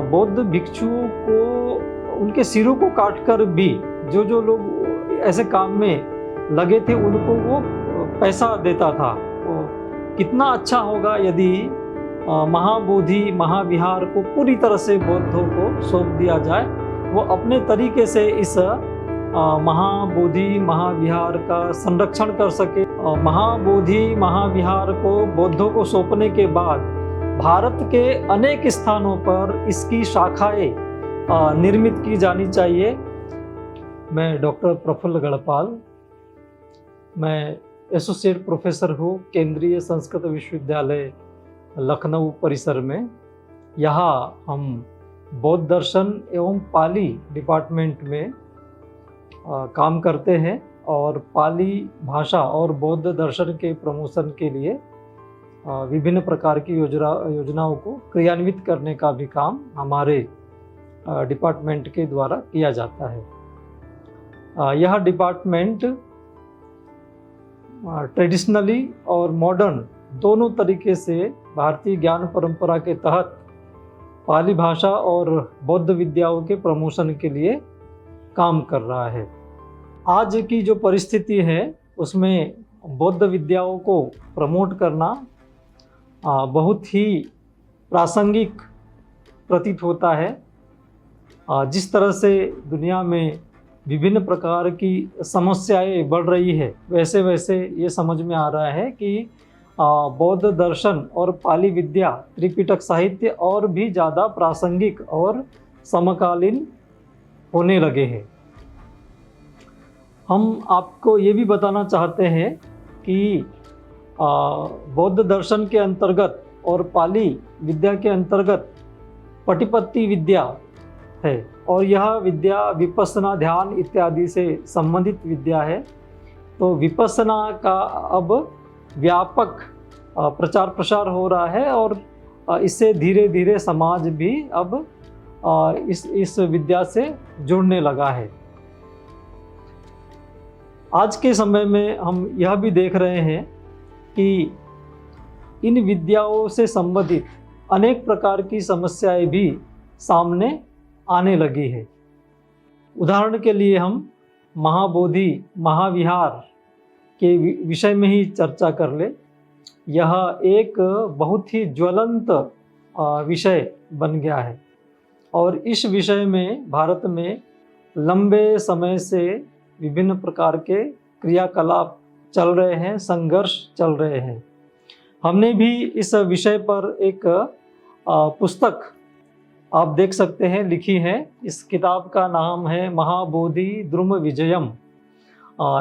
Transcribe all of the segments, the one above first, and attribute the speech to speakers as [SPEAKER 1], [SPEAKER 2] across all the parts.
[SPEAKER 1] बौद्ध भिक्षुओं को उनके सिरों को काटकर भी जो जो लोग ऐसे काम में लगे थे उनको वो पैसा देता था। तो कितना अच्छा होगा यदि महाबोधि महाविहार को पूरी तरह से बौद्धों को सौंप दिया जाए, वो अपने तरीके से इस महाबोधि महाविहार का संरक्षण कर सके। महाबोधि महाविहार को बौद्धों को सौंपने के बाद भारत के अनेक स्थानों पर इसकी शाखाएं निर्मित की जानी चाहिए। मैं डॉक्टर प्रफुल्ल गढ़पाल, मैं एसोसिएट प्रोफेसर हूँ केंद्रीय संस्कृत विश्वविद्यालय लखनऊ परिसर में। यहाँ हम बौद्ध दर्शन एवं पाली डिपार्टमेंट में काम करते हैं और पाली भाषा और बौद्ध दर्शन के प्रमोशन के लिए विभिन्न प्रकार की योजनाओं को क्रियान्वित करने का भी काम हमारे डिपार्टमेंट के द्वारा किया जाता है। यह डिपार्टमेंट ट्रेडिशनली और मॉडर्न दोनों तरीके से भारतीय ज्ञान परंपरा के तहत पाली भाषा और बौद्ध विद्याओं के प्रमोशन के लिए काम कर रहा है। आज की जो परिस्थिति है उसमें बौद्ध विद्याओं को प्रमोट करना बहुत ही प्रासंगिक प्रतीत होता है। जिस तरह से दुनिया में विभिन्न प्रकार की समस्याएं बढ़ रही है, वैसे वैसे ये समझ में आ रहा है कि बौद्ध दर्शन और पाली विद्या त्रिपिटक साहित्य और भी ज़्यादा प्रासंगिक और समकालीन होने लगे हैं। हम आपको ये भी बताना चाहते हैं कि बौद्ध दर्शन के अंतर्गत और पाली विद्या के अंतर्गत पटिपत्ति विद्या है और यह विद्या विपස්සना ध्यान इत्यादि से संबंधित विद्या है। तो विपස්සना का अब व्यापक प्रचार प्रसार हो रहा है और इससे धीरे धीरे समाज भी अब इस विद्या से जुड़ने लगा है। आज के समय में हम यह भी देख रहे हैं कि इन विद्याओं से संबंधित अनेक प्रकार की समस्याएं भी सामने आने लगी है। उदाहरण के लिए हम महाबोधि महाविहार के विषय में ही चर्चा कर ले। यह एक बहुत ही ज्वलंत विषय बन गया है और इस विषय में भारत में लंबे समय से विभिन्न प्रकार के क्रियाकलाप चल रहे हैं, संघर्ष चल रहे हैं। हमने भी इस विषय पर एक पुस्तक आप देख सकते हैं लिखी है। इस किताब का नाम है महाबोधि द्रुम विजयम।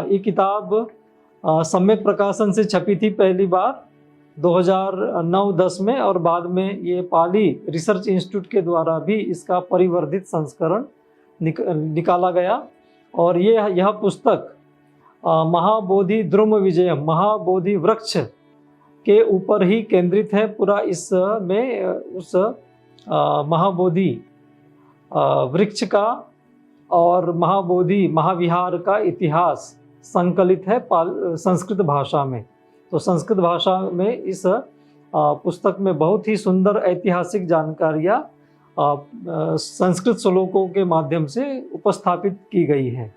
[SPEAKER 1] ये किताब सम्यक प्रकाशन से छपी थी पहली बार 2009-10 में और बाद में ये पाली रिसर्च इंस्टीट्यूट के द्वारा भी इसका परिवर्धित संस्करण निकाला गया। और यह पुस्तक महाबोधि द्रुम विजयम महाबोधि वृक्ष के ऊपर ही केंद्रित है। पूरा इसमें उस महाबोधि वृक्ष का और महाबोधि महाविहार का इतिहास संकलित है संस्कृत भाषा में। तो संस्कृत भाषा में इस पुस्तक में बहुत ही सुंदर ऐतिहासिक जानकारियाँ संस्कृत श्लोकों के माध्यम से उपस्थापित की गई है।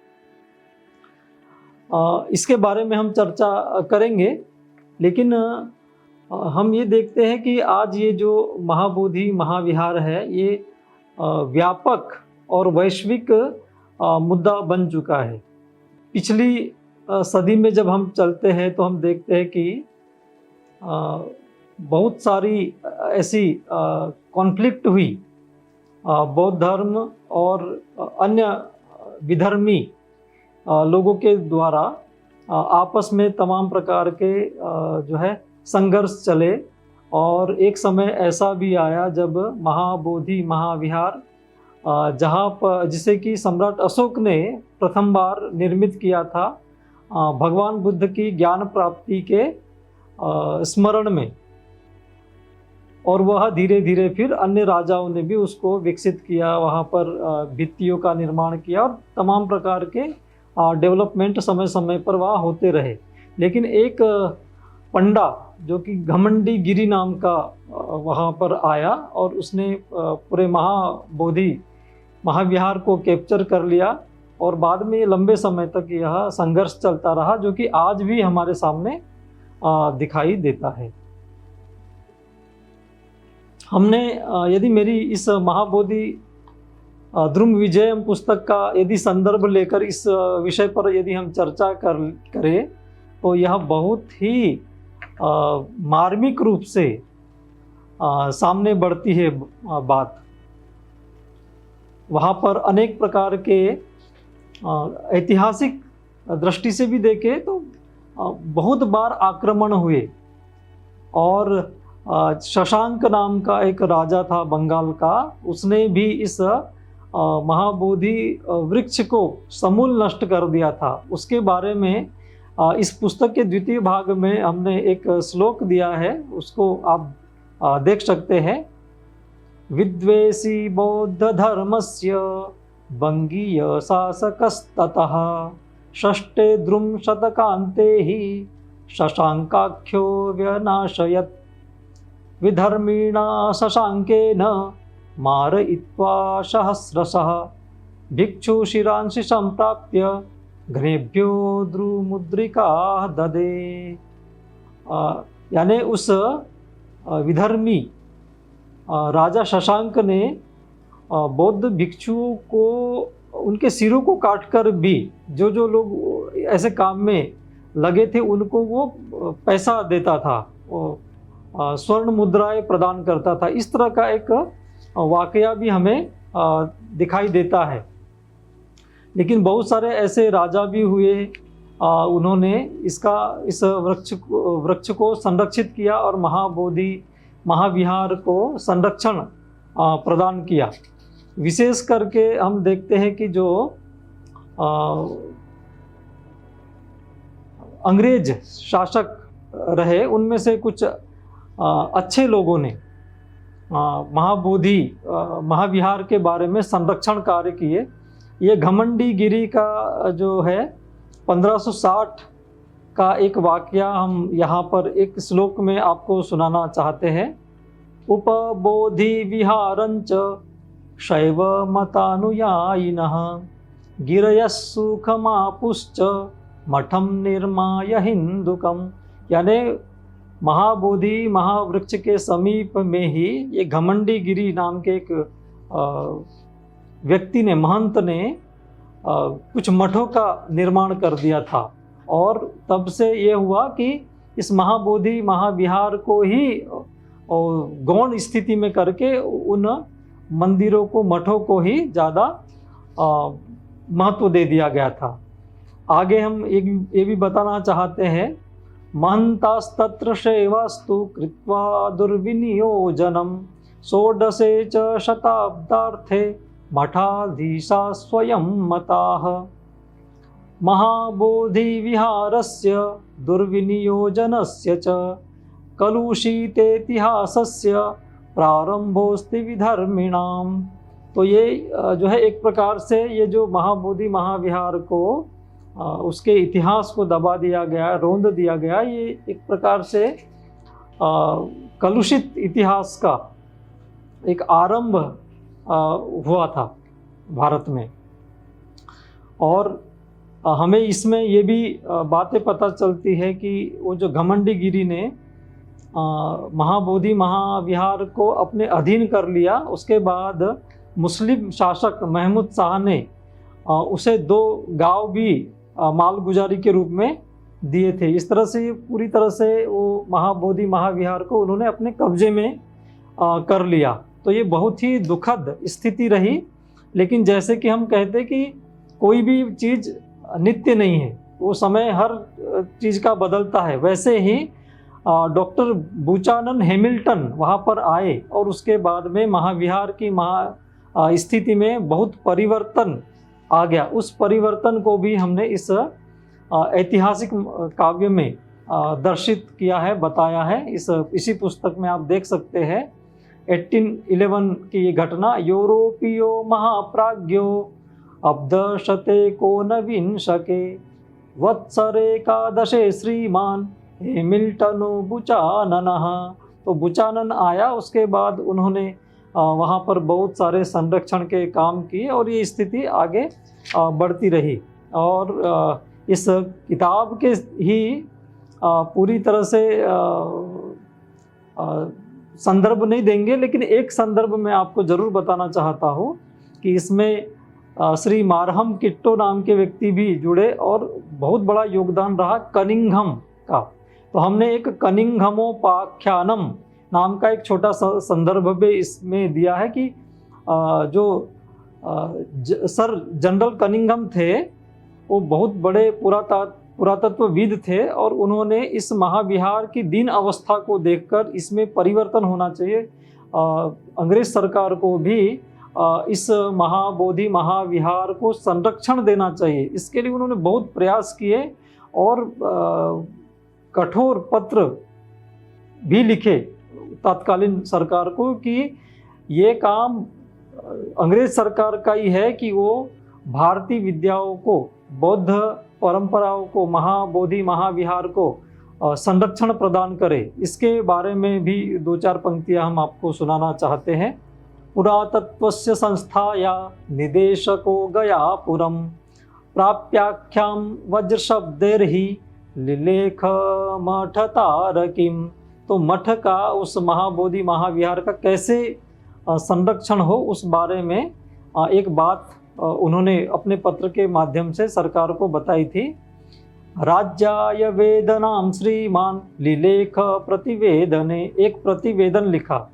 [SPEAKER 1] इसके बारे में हम चर्चा करेंगे, लेकिन हम ये देखते हैं कि आज ये जो महाबोधि महाविहार है ये व्यापक और वैश्विक मुद्दा बन चुका है। पिछली सदी में जब हम चलते हैं तो हम देखते हैं कि बहुत सारी ऐसी कॉन्फ्लिक्ट हुई बौद्ध धर्म और अन्य विधर्मी लोगों के द्वारा आपस में तमाम प्रकार के जो है संघर्ष चले। और एक समय ऐसा भी आया जब महाबोधि महाविहार जहाँ पर जिसे कि सम्राट अशोक ने प्रथम बार निर्मित किया था भगवान बुद्ध की ज्ञान प्राप्ति के स्मरण में, और वह धीरे धीरे फिर अन्य राजाओं ने भी उसको विकसित किया, वहाँ पर भित्तियों का निर्माण किया और तमाम प्रकार के डेवलपमेंट समय समय पर वहाँ होते रहे। लेकिन एक पंडा जो कि घमंडी गिरी नाम का वहाँ पर आया और उसने पूरे महाबोधि महाविहार को कैप्चर कर लिया और बाद में लंबे समय तक यह संघर्ष चलता रहा, जो कि आज भी हमारे सामने दिखाई देता है। हमने यदि मेरी इस महाबोधि द्रुम विजयम पुस्तक का यदि संदर्भ लेकर इस विषय पर यदि हम चर्चा करें तो यह बहुत ही मार्मिक रूप से सामने बढ़ती है बात। वहाँ पर अनेक प्रकार के ऐतिहासिक दृष्टि से भी देखें तो बहुत बार आक्रमण हुए और शशांक नाम का एक राजा था बंगाल का, उसने भी इस महाबोधि वृक्ष को समूल नष्ट कर दिया था। उसके बारे में इस पुस्तक के द्वितीय भाग में हमने एक श्लोक दिया है, उसको आप देख सकते हैं। विद्वेषी बौद्ध धर्मस्य बंगीय शासकस्ततः षष्ठे द्रुम शतकान्ते ही शशांकाख्यो व्यनाशयत् विधर्मिणा शशांकेन मारयित्वा सहस्रशः भिक्षुशिरांसि संप्राप्य घ्नेभ्यो द्रुमुद्रिका ददे। यानी उस विधर्मी राजा शशांक ने बौद्ध भिक्षुओं को उनके सिरों को काटकर भी जो जो लोग ऐसे काम में लगे थे उनको वो पैसा देता था, स्वर्ण मुद्राएं प्रदान करता था। इस तरह का एक वाकया भी हमें दिखाई देता है। लेकिन बहुत सारे ऐसे राजा भी हुए, उन्होंने इस वृक्ष को संरक्षित किया और महाबोधि महाविहार को संरक्षण प्रदान किया। विशेष करके हम देखते हैं कि जो अंग्रेज शासक रहे उनमें से कुछ अच्छे लोगों ने महाबोधि महाविहार के बारे में संरक्षण कार्य किए। ये घमंडी गिरी का जो है 1560 का एक वाकया हम यहाँ पर एक श्लोक में आपको सुनाना चाहते हैं। उपबोधि विहारंच शैव मतानुयायिनः गिरयः सुखमापुश्च मठम निर्माय हिंदुकम। यानी महाबोधि महावृक्ष के समीप में ही ये घमंडी गिरी नाम के एक व्यक्ति ने, महंत ने कुछ मठों का निर्माण कर दिया था और तब से ये हुआ कि इस महाबोधि महाविहार को ही गौण स्थिति में करके उन मंदिरों को, मठों को ही ज़्यादा महत्व दे दिया गया था। आगे हम ये भी बताना चाहते हैं, महंतास्तत्र सेवास्तु कृत्वा दुर्विनियोजनम षोडशे च शताब्दार्थे मठाधीशा स्वयं मताः। महाबोधि विहारस्य दुर्विनियोजनस्य च कलुषितेतिहासस्य प्रारंभोस्ति विधर्मिणाम। तो ये जो है एक प्रकार से ये जो महाबोधि महाविहार को उसके इतिहास को दबा दिया गया, रौंद दिया गया, ये एक प्रकार से कलुषित इतिहास का एक आरंभ हुआ था भारत में। और हमें इसमें ये भी बातें पता चलती है कि वो जो घमंडी गिरी ने महाबोधि महाविहार को अपने अधीन कर लिया, उसके बाद मुस्लिम शासक महमूद शाह ने उसे 2 गांव भी मालगुजारी के रूप में दिए थे। इस तरह से पूरी तरह से वो महाबोधि महाविहार को उन्होंने अपने कब्जे में कर लिया। तो ये बहुत ही दुखद स्थिति रही। लेकिन जैसे कि हम कहते कि कोई भी चीज़ नित्य नहीं है, वो समय हर चीज़ का बदलता है, वैसे ही डॉक्टर बुचानन हैमिल्टन वहाँ पर आए और उसके बाद में महाविहार की स्थिति में बहुत परिवर्तन आ गया। उस परिवर्तन को भी हमने इस ऐतिहासिक काव्य में दर्शित किया है, बताया है। इसी पुस्तक में आप देख सकते हैं 1811 की ये घटना। यूरोपियो महाप्राज्ञो अब्दशते को नवीन शके वत्सरेकादशे श्रीमान हेमिल्टन बुचानन। तो बुचानन आया, उसके बाद उन्होंने वहाँ पर बहुत सारे संरक्षण के काम किए और ये स्थिति आगे बढ़ती रही। और इस किताब के ही पूरी तरह से संदर्भ नहीं देंगे, लेकिन एक संदर्भ मैं आपको ज़रूर बताना चाहता हूँ कि इसमें श्री मारहम किट्टो नाम के व्यक्ति भी जुड़े और बहुत बड़ा योगदान रहा कनिंघम का। तो हमने एक कनिंघमोपाख्यानम नाम का एक छोटा संदर्भ भी इसमें दिया है कि जो सर जनरल कनिंघम थे वो बहुत बड़े पुरातत्वविद थे और उन्होंने इस महाविहार की दीन अवस्था को देखकर इसमें परिवर्तन होना चाहिए, अंग्रेज सरकार को भी इस महाबोधि महाविहार को संरक्षण देना चाहिए, इसके लिए उन्होंने बहुत प्रयास किए और कठोर पत्र भी लिखे तत्कालीन सरकार को कि ये काम अंग्रेज सरकार का ही है कि वो भारतीय विद्याओं को, बौद्ध परंपराओं को, महाबोधि महाविहार को संरक्षण प्रदान करे। इसके बारे में भी 2-4 पंक्तियां हम आपको सुनाना चाहते हैं। पुरातत्वस्य संस्थाया निदेशको गया पुरम प्राप्याख्यां वज्रशब्दैर्हि लिलेख मठ तारकिम। तो मठ का, उस महाबोधि महाविहार का कैसे संरक्षण हो उस बारे में एक बात उन्होंने अपने पत्र के माध्यम से सरकार को बताई थी। राज्याय वेदनाम श्रीमान लिलेख प्रतिवेदने, एक प्रतिवेदन लिखा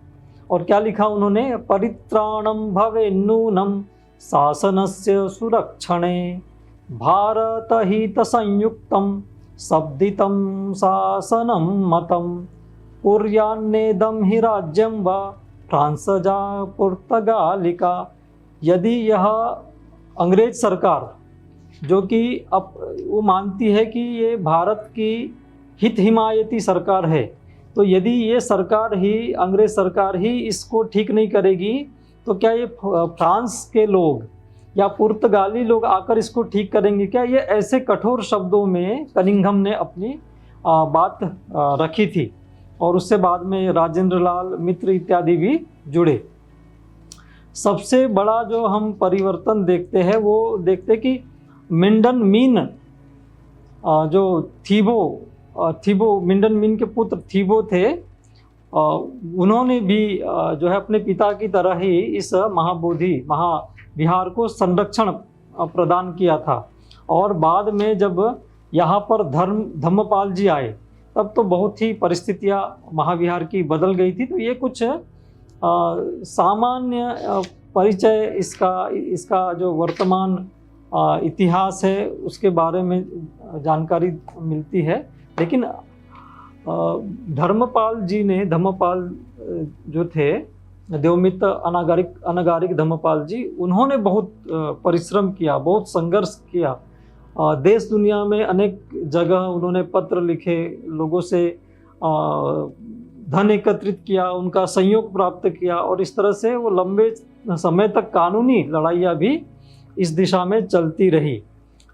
[SPEAKER 1] और क्या लिखा उन्होंने, परित्राणम भवेन्नूनम शासनस्य सुरक्षणे भारत हित संयुक्तम शब्दितम शासनम मतम कुर्यान्नेदम हि राज्यम वा फ्रांसजा पुर्तगालिका। यदि यह अंग्रेज सरकार, जो कि अब वो मानती है कि ये भारत की हित हिमायती सरकार है, तो यदि ये सरकार ही, अंग्रेज सरकार ही इसको ठीक नहीं करेगी तो क्या ये फ्रांस के लोग या पुर्तगाली लोग आकर इसको ठीक करेंगे क्या? ये ऐसे कठोर शब्दों में कनिंघम ने अपनी बात रखी थी और उससे बाद में राजेंद्र लाल मित्र इत्यादि भी जुड़े। सबसे बड़ा जो हम परिवर्तन देखते हैं वो देखते कि मिंडन मीन, जो थीबो मिंडन मीन के पुत्र थीबो थे, उन्होंने भी जो है अपने पिता की तरह ही इस महाबोधि महाविहार को संरक्षण प्रदान किया था। और बाद में जब यहाँ पर धम्मपाल जी आए तब तो बहुत ही परिस्थितियाँ महाविहार की बदल गई थी। तो ये कुछ सामान्य परिचय इसका जो वर्तमान इतिहास है उसके बारे में जानकारी मिलती है। लेकिन धर्मपाल जो थे, देवमित्र अनागारिक धर्मपाल जी, उन्होंने बहुत परिश्रम किया, बहुत संघर्ष किया। देश दुनिया में अनेक जगह उन्होंने पत्र लिखे, लोगों से धन एकत्रित किया, उनका सहयोग प्राप्त किया और इस तरह से वो लंबे समय तक कानूनी लड़ाइयाँ भी इस दिशा में चलती रही।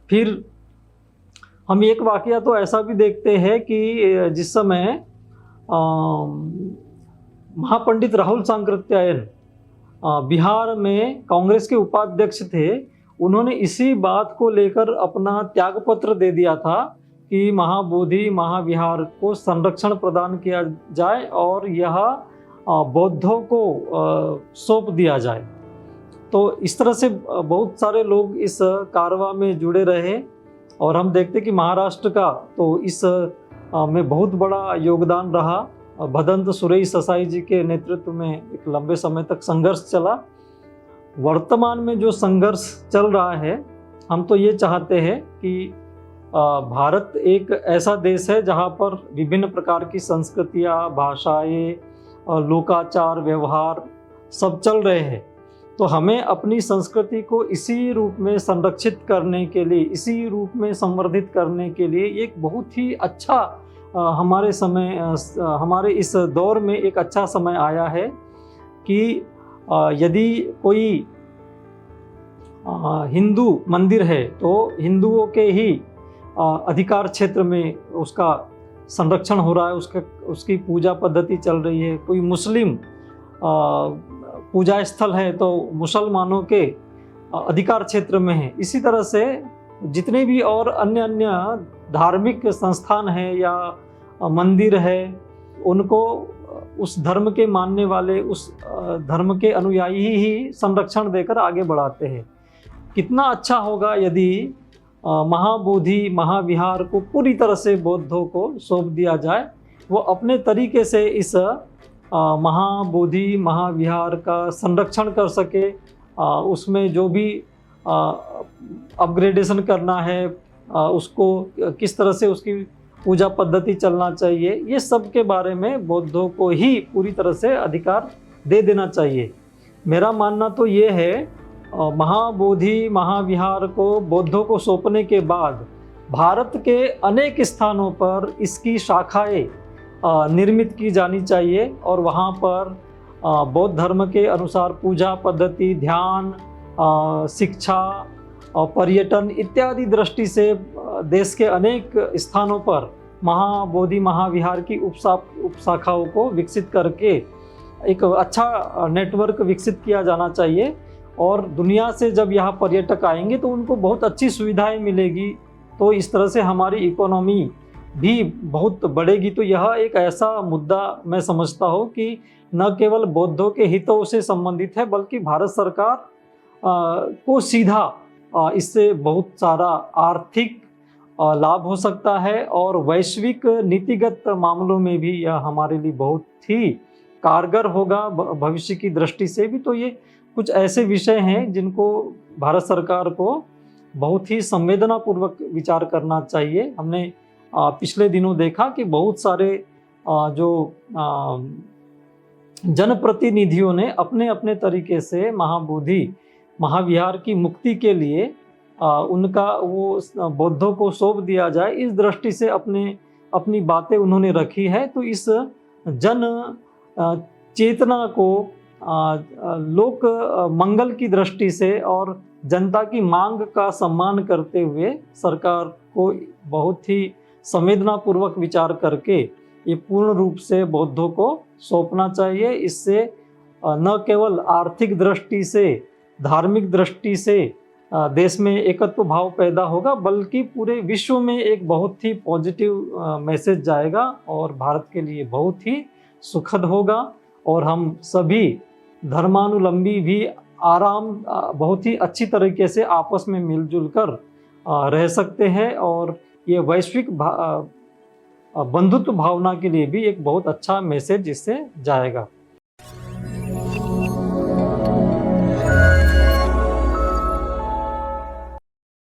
[SPEAKER 1] फिर हम एक वाकया तो ऐसा भी देखते हैं कि जिस समय महापंडित राहुल सांकृत्यायन बिहार में कांग्रेस के उपाध्यक्ष थे, उन्होंने इसी बात को लेकर अपना त्यागपत्र दे दिया था कि महाबोधि महाविहार को संरक्षण प्रदान किया जाए और यह बौद्धों को सौंप दिया जाए। तो इस तरह से बहुत सारे लोग इस कारवां में जुड़े रहे और हम देखते कि महाराष्ट्र का तो इस में बहुत बड़ा योगदान रहा। भदंत सुरेश ससाई जी के नेतृत्व में एक लंबे समय तक संघर्ष चला। वर्तमान में जो संघर्ष चल रहा है, हम तो ये चाहते हैं कि भारत एक ऐसा देश है जहाँ पर विभिन्न प्रकार की संस्कृतियाँ, भाषाएं, लोकाचार, व्यवहार सब चल रहे हैं। तो हमें अपनी संस्कृति को इसी रूप में संरक्षित करने के लिए, इसी रूप में संवर्धित करने के लिए एक बहुत ही अच्छा हमारे इस दौर में एक अच्छा समय आया है कि यदि कोई हिंदू मंदिर है तो हिंदुओं के ही अधिकार क्षेत्र में उसका संरक्षण हो रहा है, उसकी पूजा पद्धति चल रही है। कोई मुस्लिम पूजा स्थल है तो मुसलमानों के अधिकार क्षेत्र में है। इसी तरह से जितने भी और अन्य अन्य धार्मिक संस्थान हैं या मंदिर है, उनको उस धर्म के मानने वाले, उस धर्म के अनुयायी ही संरक्षण देकर आगे बढ़ाते हैं। कितना अच्छा होगा यदि महाबोधि महाविहार को पूरी तरह से बौद्धों को सौंप दिया जाए, वो अपने तरीके से इस महाबोधि महाविहार का संरक्षण कर सके। उसमें जो भी अपग्रेडेशन करना है, उसको किस तरह से उसकी पूजा पद्धति चलना चाहिए, ये सब के बारे में बौद्धों को ही पूरी तरह से अधिकार दे देना चाहिए। मेरा मानना तो ये है, महाबोधि महाविहार को बौद्धों को सौंपने के बाद भारत के अनेक स्थानों पर इसकी शाखाएं निर्मित की जानी चाहिए और वहाँ पर बौद्ध धर्म के अनुसार पूजा पद्धति, ध्यान, शिक्षा और पर्यटन इत्यादि दृष्टि से देश के अनेक स्थानों पर महाबोधि महाविहार की उपशाखाओं को विकसित करके एक अच्छा नेटवर्क विकसित किया जाना चाहिए। और दुनिया से जब यहाँ पर्यटक आएंगे तो उनको बहुत अच्छी सुविधाएं मिलेगी, तो इस तरह से हमारी इकोनॉमी भी बहुत बढ़ेगी। तो यह एक ऐसा मुद्दा मैं समझता हूँ कि न केवल बौद्धों के हितों से संबंधित है, बल्कि भारत सरकार को सीधा इससे बहुत सारा आर्थिक लाभ हो सकता है और वैश्विक नीतिगत मामलों में भी यह हमारे लिए बहुत ही कारगर होगा भविष्य की दृष्टि से भी। तो ये कुछ ऐसे विषय हैं जिनको भारत सरकार को बहुत ही संवेदनापूर्वक विचार करना चाहिए। हमने पिछले दिनों देखा कि बहुत सारे जो जनप्रतिनिधियों ने अपने अपने तरीके से महाबोधि महाविहार की मुक्ति के लिए उनका वो बौद्धों को सौंप दिया जाए, इस दृष्टि से अपनी बातें उन्होंने रखी है। तो इस जन चेतना को लोक मंगल की दृष्टि से और जनता की मांग का सम्मान करते हुए सरकार को बहुत ही संवेदनापूर्वक विचार करके ये पूर्ण रूप से बौद्धों को सौंपना चाहिए। इससे न केवल आर्थिक दृष्टि से, धार्मिक दृष्टि से देश में एकत्व भाव पैदा होगा, बल्कि पूरे विश्व में एक बहुत ही पॉजिटिव मैसेज जाएगा और भारत के लिए बहुत ही सुखद होगा। और हम सभी धर्मानुलंबी भी बहुत ही अच्छी तरीके से आपस में मिलजुल कर रह सकते हैं और ये वैश्विक बंधुत्व भावना के लिए भी एक बहुत अच्छा मैसेज इससे जाएगा।